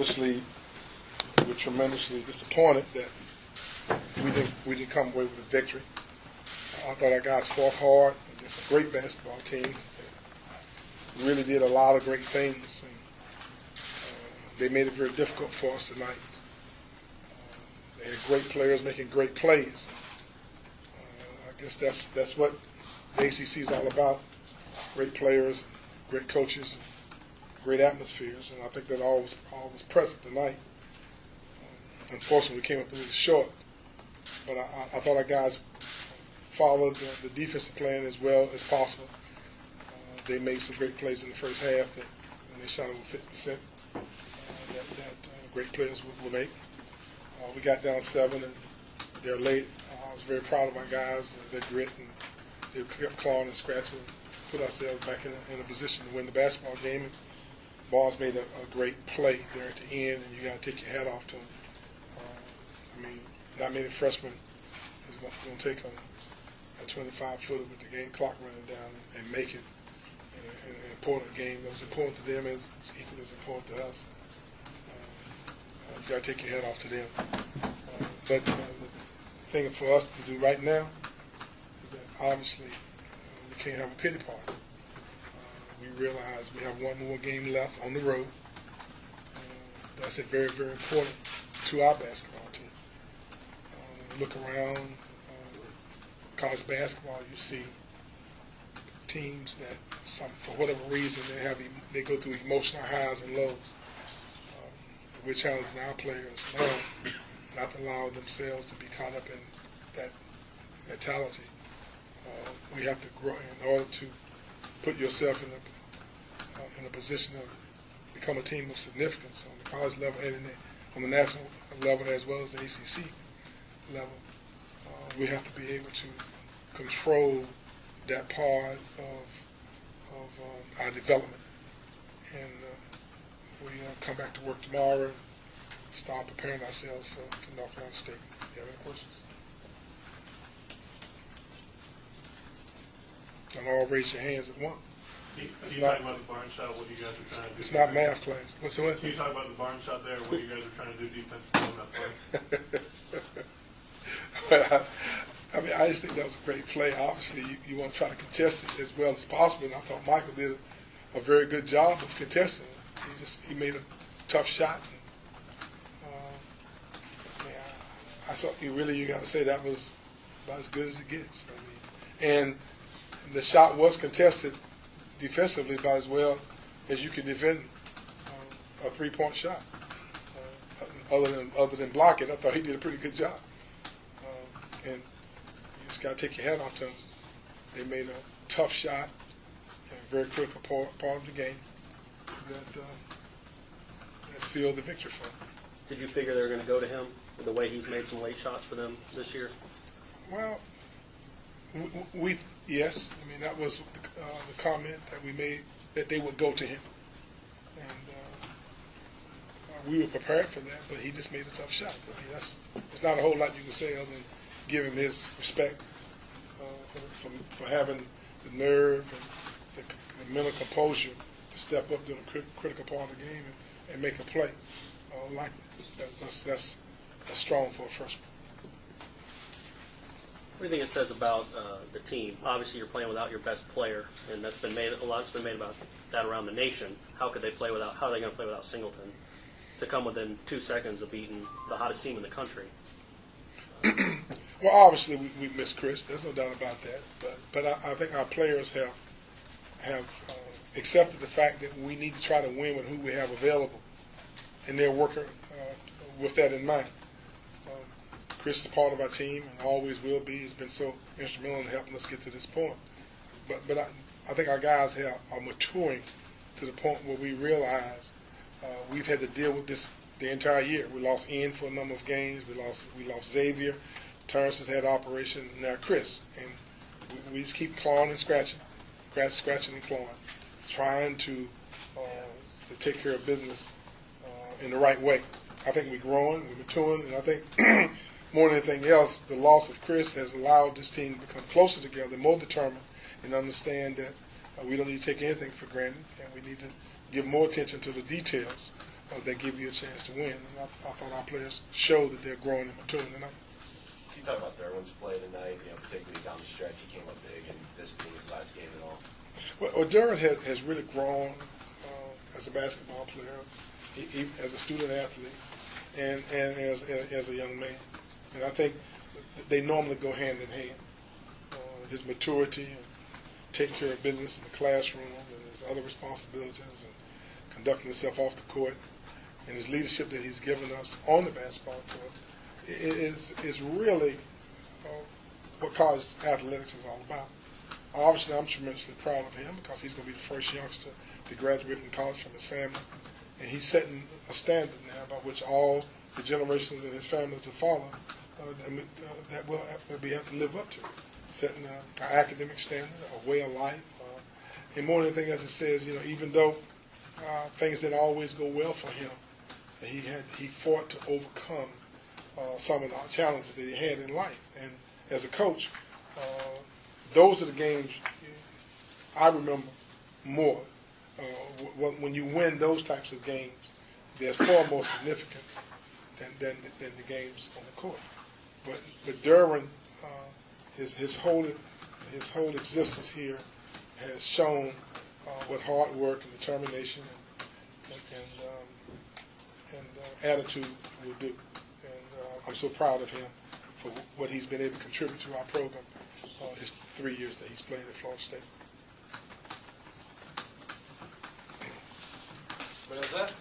obviously, we're tremendously disappointed that we didn't come away with a victory. I thought our guys fought hard against a great basketball team. They really did a lot of great things, and they made it very difficult for us tonight. They had great players making great plays. I guess that's what the ACC is all about: great players, great coaches, great atmospheres, and I think that all was present tonight. Unfortunately, we came up a little short, but I thought our guys followed the defensive plan as well as possible. They made some great plays in the first half that when they shot over 50%, that great players will make. We got down 7, and they're late. I was very proud of our guys, their grit, and they kept clawing and scratching and put ourselves back in a position to win the basketball game. And Barnes made a great play there at the end, and you got to take your hat off to him. Not many freshmen is going to take a 25-footer with the game clock running down and make it in an important game that was important to them as equally as important to us. You got to take your hat off to them. But the thing for us to do right now is that obviously we can't have a pity party. We realize we have one more game left on the road. That's very, very important to our basketball team. Look around college basketball, you see teams that, for whatever reason, they go through emotional highs and lows. We're challenging our players now not to allow themselves to be caught up in that mentality. We have to grow in order to put yourself in a position to become a team of significance on the college level and on the national level as well as the ACC level. We have to be able to control that part of our development. And we come back to work tomorrow and start preparing ourselves for North Carolina State. Do you have any questions? Don't all raise your hands at once. Can you talk about the barn shot, what you guys are trying to do? It's not math class. What's the what? Can you talk about the barn shot there, what you guys are trying to do defensively on that play? I just think that was a great play. Obviously, you want to try to contest it as well as possible, and I thought Michael did a very good job of contesting it. He made a tough shot. You got to say that was about as good as it gets. And the shot was contested defensively about as well as you could defend a three-point shot. Other than block it, I thought he did a pretty good job. And you just got to take your hat off to them. They made a tough shot, a very critical part of the game that sealed the victory for them. Did you figure they were going to go to him with the way he's made some late shots for them this year? Well, yes. I mean, that was the comment that we made, that they would go to him. And we were prepared for that, but he just made a tough shot. I mean, there's not a whole lot you can say other than give him his respect for having the nerve and the mental composure to step up to the critical part of the game and make a play like that's strong for a freshman. What do you think it says about the team? Obviously, you're playing without your best player, and that's been made. A lot's been made about that around the nation. How could they play without? How are they going to play without Singleton to come within 2 seconds of beating the hottest team in the country? Well, obviously we miss Chris. There's no doubt about that. But I think our players have accepted the fact that we need to try to win with who we have available, and they're working with that in mind. Chris is a part of our team and always will be. He's been so instrumental in helping us get to this point. But I think our guys are maturing to the point where we realize we've had to deal with this the entire year. We lost Ian for a number of games. We lost Xavier. Terrence has had operation. Now Chris, and we just keep clawing and scratching and clawing, trying to take care of business in the right way. I think we're growing, we're maturing, and I think more than anything else, the loss of Chris has allowed this team to become closer together, more determined, and understand that we don't need to take anything for granted, and we need to give more attention to the details that give you a chance to win. And I thought our players showed that they're growing and maturing tonight. You talk about Derwin's play tonight, particularly down the stretch. He came up big, and this being his last game and all. Well, Derwin has really grown as a basketball player, as a student athlete, and as a young man. And I think they normally go hand in hand. His maturity and taking care of business in the classroom and his other responsibilities and conducting himself off the court and his leadership that he's given us on the basketball court is really what college athletics is all about. Obviously, I'm tremendously proud of him because he's going to be the first youngster to graduate from college from his family. And he's setting a standard now by which all the generations in his family to follow that will be have to live up to. Setting an academic standard, a way of life. And more than anything, as it says, even though things didn't always go well for him, he fought to overcome some of the challenges that he had in life. And as a coach, those are the games I remember more. When you win those types of games, they're far more significant than the games on the court. But Derwin, his whole existence here has shown what hard work and determination and attitude will do. And I'm so proud of him for what he's been able to contribute to our program his 3 years that he's played at Florida State. But is that